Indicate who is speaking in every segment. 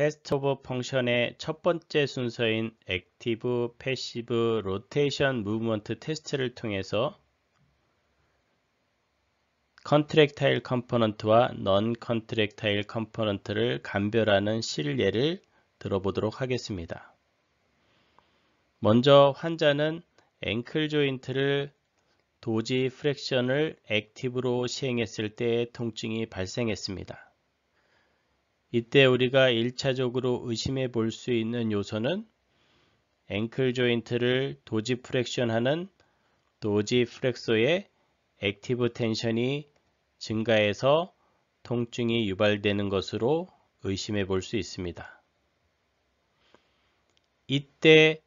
Speaker 1: 테스트 오브 펑션의 첫 번째 순서인 액티브, 패시브, 로테이션 무브먼트 테스트를 통해서 컨트랙타일 컴포넌트와 넌 컨트랙타일 컴포넌트를 감별하는 실례를 들어보도록 하겠습니다. 먼저 환자는 앵클 조인트를 도지 프랙션을 액티브로 시행했을 때 통증이 발생했습니다. 이때 우리가 1차적으로 의심해 볼 수 있는 요소는 앵클 조인트를 도지 프랙션하는 도지 플렉서의 액티브 텐션이 증가해서 통증이 유발되는 것으로 의심해 볼 수 있습니다. 이때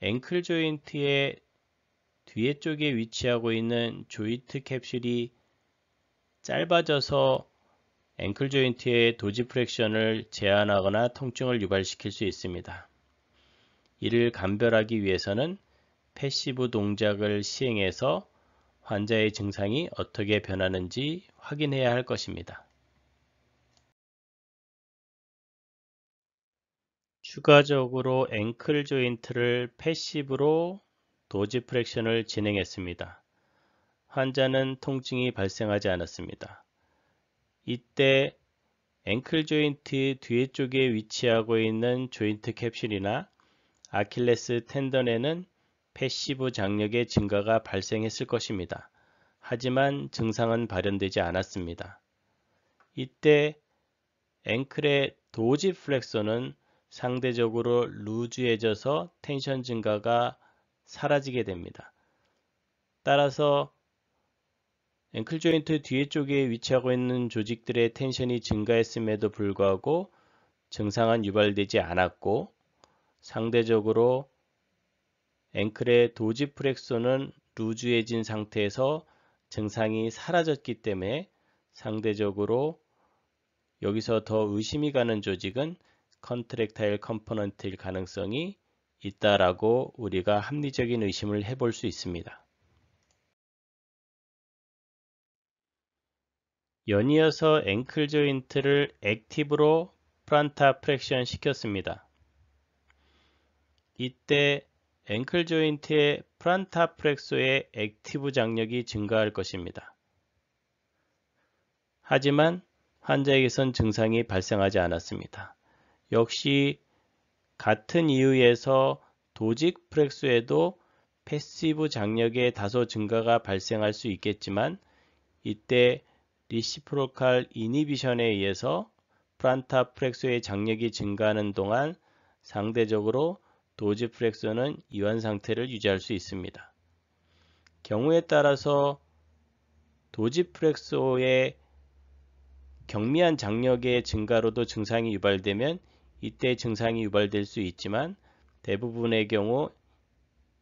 Speaker 1: 앵클 조인트의 뒤에 쪽에 위치하고 있는 조인트 캡슐이 짧아져서 앵클 조인트의 도지 프랙션을 제한하거나 통증을 유발시킬 수 있습니다. 이를 감별하기 위해서는 패시브 동작을 시행해서 환자의 증상이 어떻게 변하는지 확인해야 할 것입니다. 추가적으로 앵클 조인트를 패시브로 도지 프랙션을 진행했습니다. 환자는 통증이 발생하지 않았습니다. 이때 앵클 조인트 뒤에 쪽에 위치하고 있는 조인트 캡슐이나 아킬레스 텐던에는 패시브 장력의 증가가 발생했을 것입니다. 하지만 증상은 발현되지 않았습니다. 이때 앵클의 도지 플렉서는 상대적으로 루즈해져서 텐션 증가가 사라지게 됩니다. 따라서 앵클 조인트 뒤에 쪽에 위치하고 있는 조직들의 텐션이 증가했음에도 불구하고 증상은 유발되지 않았고 상대적으로 앵클의 도지 플렉서는 루즈해진 상태에서 증상이 사라졌기 때문에 상대적으로 여기서 더 의심이 가는 조직은 컨트랙타일 컴포넌트일 가능성이 있다라고 우리가 합리적인 의심을 해볼 수 있습니다. 연이어서 앵클 조인트를 액티브로 플란타 프랙션 시켰습니다. 이때 앵클 조인트의 플란타 플렉서의 액티브 장력이 증가할 것입니다. 하지만 환자에게선 증상이 발생하지 않았습니다. 역시 같은 이유에서 도직 플렉서에도 패시브 장력의 다소 증가가 발생할 수 있겠지만 이때 리시프로칼 이니비션에 의해서 플란타 플렉서의 장력이 증가하는 동안 상대적으로 도지 플렉서는 이완 상태를 유지할 수 있습니다. 경우에 따라서 도지 플렉서의 경미한 장력의 증가로도 증상이 유발되면 이때 증상이 유발될 수 있지만 대부분의 경우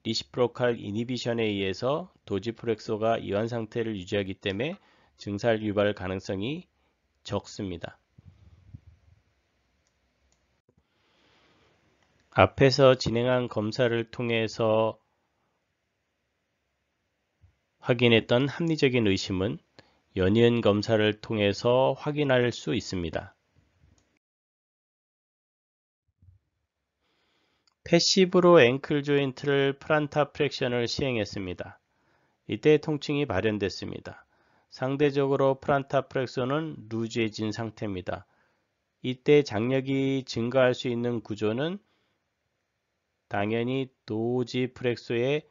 Speaker 1: 리시프로칼 이니비션에 의해서 도지 플렉서가 이완 상태를 유지하기 때문에 증상 유발 가능성이 적습니다. 앞에서 진행한 검사를 통해서 확인했던 합리적인 의심은 연이은 검사를 통해서 확인할 수 있습니다. 패시브로 앵클 조인트를 플란타 프랙션을 시행했습니다. 이때 통증이 발현됐습니다. 상대적으로 플란타 프랙션은 루즈해진 상태입니다. 이때 장력이 증가할 수 있는 구조는 당연히 도지 플렉서의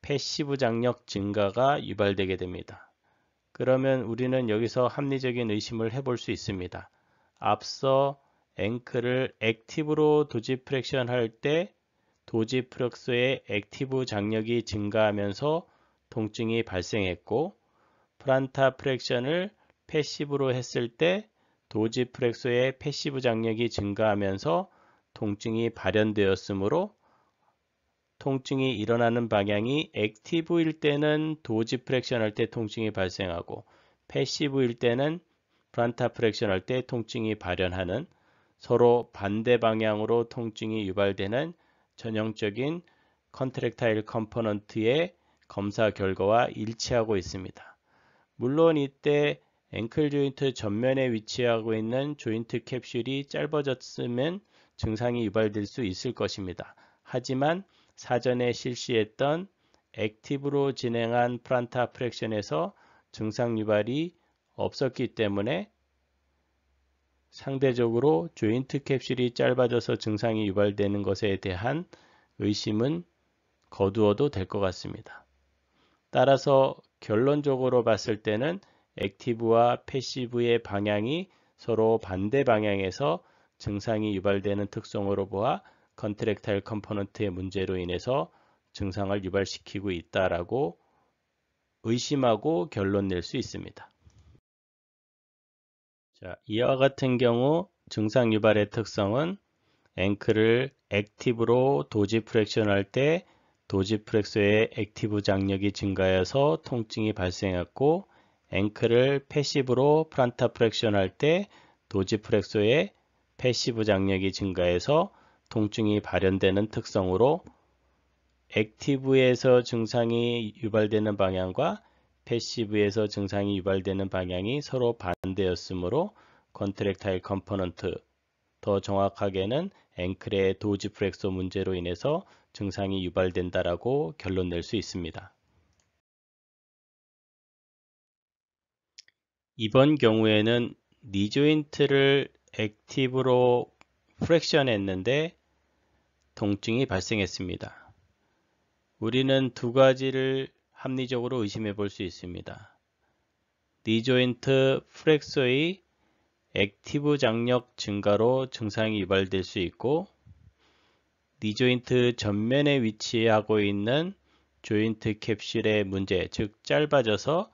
Speaker 1: 패시브 장력 증가가 유발되게 됩니다. 그러면 우리는 여기서 합리적인 의심을 해볼 수 있습니다. 앞서 앵클을 액티브로 도지 프랙션 할 때 도지 플렉서의 액티브 장력이 증가하면서 통증이 발생했고 플란타 프랙션을 패시브로 했을 때 도지 플렉서의 패시브 장력이 증가하면서 통증이 발현되었으므로 통증이 일어나는 방향이 액티브일 때는 도지 프랙션 할 때 통증이 발생하고 패시브일 때는 플란타 프랙션 할 때 통증이 발현하는 서로 반대 방향으로 통증이 유발되는 전형적인 컨트랙타일 컴포넌트의 검사 결과와 일치하고 있습니다. 물론 이때 앵클 조인트 전면에 위치하고 있는 조인트 캡슐이 짧아졌으면 증상이 유발될 수 있을 것입니다. 하지만 사전에 실시했던 액티브로 진행한 플란타 프렉션에서 증상 유발이 없었기 때문에 상대적으로 조인트 캡슐이 짧아져서 증상이 유발되는 것에 대한 의심은 거두어도 될 것 같습니다. 따라서 결론적으로 봤을 때는 액티브와 패시브의 방향이 서로 반대 방향에서 증상이 유발되는 특성으로 보아 컨트랙타일 컴포넌트의 문제로 인해서 증상을 유발시키고 있다라고 의심하고 결론 낼 수 있습니다. 자, 이와 같은 경우 증상 유발의 특성은 앵클을 액티브로 도지 프렉션할 때 도지 플렉서의 액티브 장력이 증가해서 통증이 발생했고, 앵클을 패시브로 플란타 프렉션할 때 도지 플렉서의 패시브 장력이 증가해서 통증이 발현되는 특성으로 액티브에서 증상이 유발되는 방향과 패시브에서 증상이 유발되는 방향이 서로 반대였으므로 컨트랙타일 컴포넌트, 더 정확하게는 앵클의 도지 플렉서 문제로 인해서 증상이 유발된다라고 결론 낼 수 있습니다. 이번 경우에는 니 조인트를 액티브로 프렉션 했는데 통증이 발생했습니다. 우리는 두 가지를 합리적으로 의심해 볼 수 있습니다. 니 조인트 플렉서의 액티브 장력 증가로 증상이 유발될 수 있고, 니 조인트 전면에 위치하고 있는 조인트 캡슐의 문제, 즉 짧아져서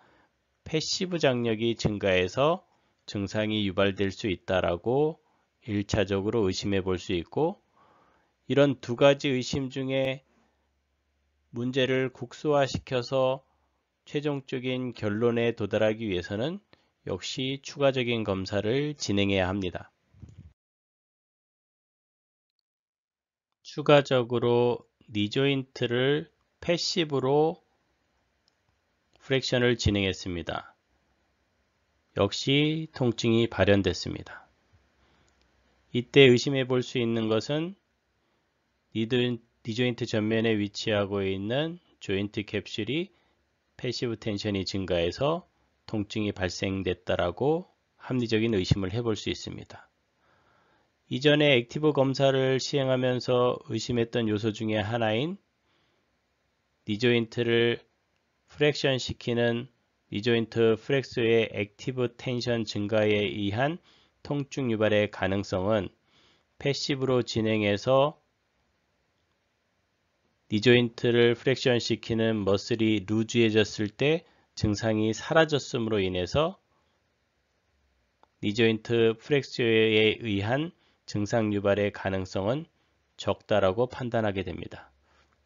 Speaker 1: 패시브 장력이 증가해서 증상이 유발될 수 있다라고 1차적으로 의심해 볼 수 있고, 이런 두 가지 의심 중에 문제를 국소화시켜서 최종적인 결론에 도달하기 위해서는 역시 추가적인 검사를 진행해야 합니다. 추가적으로 니 조인트를 패시브로 프렉션을 진행했습니다. 역시 통증이 발현됐습니다. 이때 의심해 볼 수 있는 것은 니 조인트 전면에 위치하고 있는 조인트 캡슐이 패시브 텐션이 증가해서 통증이 발생됐다라고 합리적인 의심을 해볼 수 있습니다. 이전에 액티브 검사를 시행하면서 의심했던 요소 중에 하나인 니 조인트를 프렉션 시키는 니 조인트 플렉서의 액티브 텐션 증가에 의한 통증 유발의 가능성은 패시브로 진행해서 니 조인트를 프렉션 시키는 머슬이 루즈해졌을 때 증상이 사라졌음으로 인해서 니 조인트 플렉서에 의한 증상 유발의 가능성은 적다라고 판단하게 됩니다.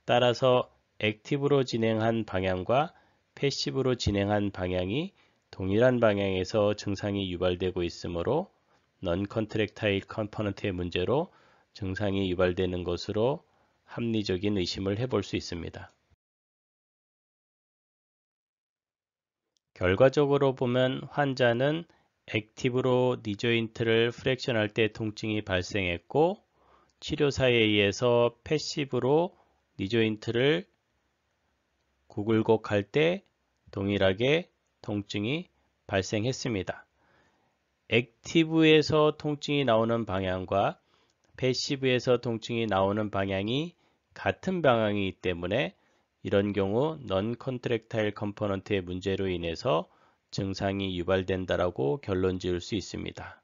Speaker 1: 따라서 액티브로 진행한 방향과 패시브로 진행한 방향이 동일한 방향에서 증상이 유발되고 있으므로 넌 컨트랙타일 컴포넌트의 문제로 증상이 유발되는 것으로 합리적인 의심을 해볼 수 있습니다. 결과적으로 보면 환자는 액티브로 니 조인트를 프렉션할 때 통증이 발생했고, 치료사에 의해서 패시브로 니 조인트를 구글곡 할 때 동일하게 통증이 발생했습니다. 액티브에서 통증이 나오는 방향과 패시브에서 통증이 나오는 방향이 같은 방향이기 때문에 이런 경우 넌 컨트랙타일 컴포넌트의 문제로 인해서 증상이 유발된다라고 결론 지을 수 있습니다.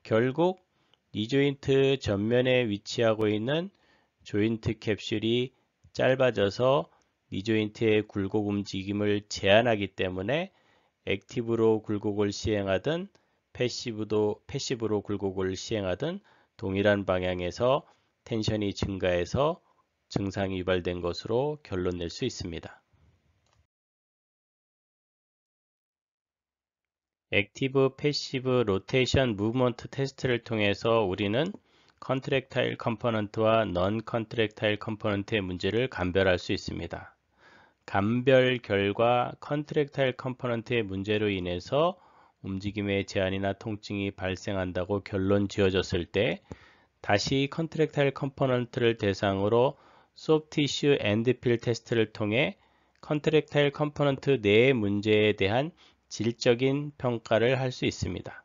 Speaker 1: 결국 니 조인트 전면에 위치하고 있는 조인트 캡슐이 짧아져서 니 조인트의 굴곡 움직임을 제한하기 때문에 액티브로 굴곡을 시행하든 패시브로 굴곡을 시행하든 동일한 방향에서 텐션이 증가해서 증상이 유발된 것으로 결론 낼 수 있습니다. 액티브 패시브 로테이션 무브먼트 테스트를 통해서 우리는 컨트랙타일 컴포넌트와 넌 컨트랙타일 컴포넌트의 문제를 감별할 수 있습니다. 감별 결과 컨트랙타일 컴포넌트의 문제로 인해서 움직임의 제한이나 통증이 발생한다고 결론 지어졌을 때 다시 컨트랙타일 컴포넌트를 대상으로 소프트 티슈 엔드 필 테스트를 통해 컨트랙타일 컴포넌트 내의 문제에 대한 질적인 평가를 할 수 있습니다.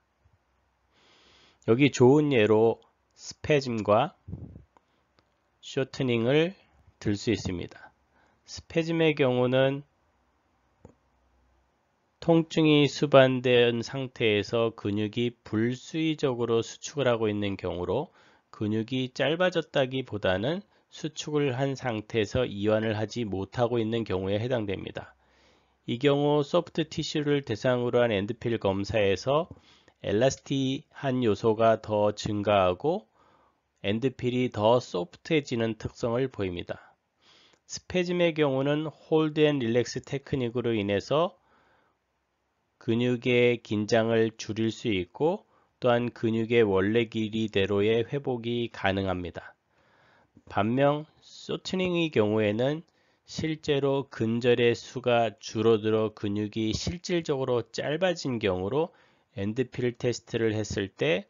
Speaker 1: 여기 좋은 예로 스패즘과 쇼트닝을 들 수 있습니다. 스패즘의 경우는 통증이 수반된 상태에서 근육이 불수의적으로 수축을 하고 있는 경우로 근육이 짧아졌다기보다는 수축을 한 상태에서 이완을 하지 못하고 있는 경우에 해당됩니다. 이 경우 소프트 티슈를 대상으로 한 엔드필 검사에서 엘라스티한 요소가 더 증가하고 엔드필이 더 소프트해지는 특성을 보입니다. 스패즘의 경우는 홀드 앤 릴렉스 테크닉으로 인해서 근육의 긴장을 줄일 수 있고 또한 근육의 원래 길이대로의 회복이 가능합니다. 반면 쇼트닝의 경우에는 실제로 근절의 수가 줄어들어 근육이 실질적으로 짧아진 경우로 엔드필 테스트를 했을 때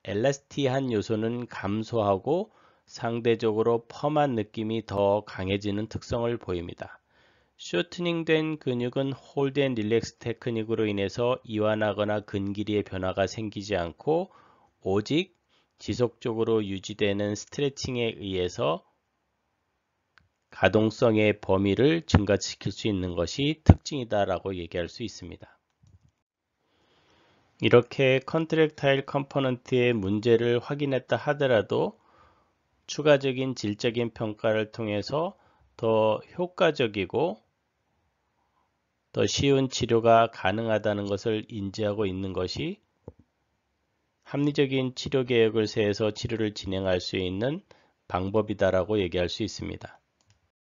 Speaker 1: 엘라스티한 요소는 감소하고 상대적으로 펌한 느낌이 더 강해지는 특성을 보입니다. 쇼트닝 된 근육은 홀드 앤 릴렉스 테크닉으로 인해서 이완하거나 근길이의 변화가 생기지 않고 오직 지속적으로 유지되는 스트레칭에 의해서 가동성의 범위를 증가시킬 수 있는 것이 특징이다라고 얘기할 수 있습니다. 이렇게 컨트랙타일 컴포넌트의 문제를 확인했다 하더라도 추가적인 질적인 평가를 통해서 더 효과적이고 더 쉬운 치료가 가능하다는 것을 인지하고 있는 것이 합리적인 치료 계획을 세워서 치료를 진행할 수 있는 방법이다라고 얘기할 수 있습니다.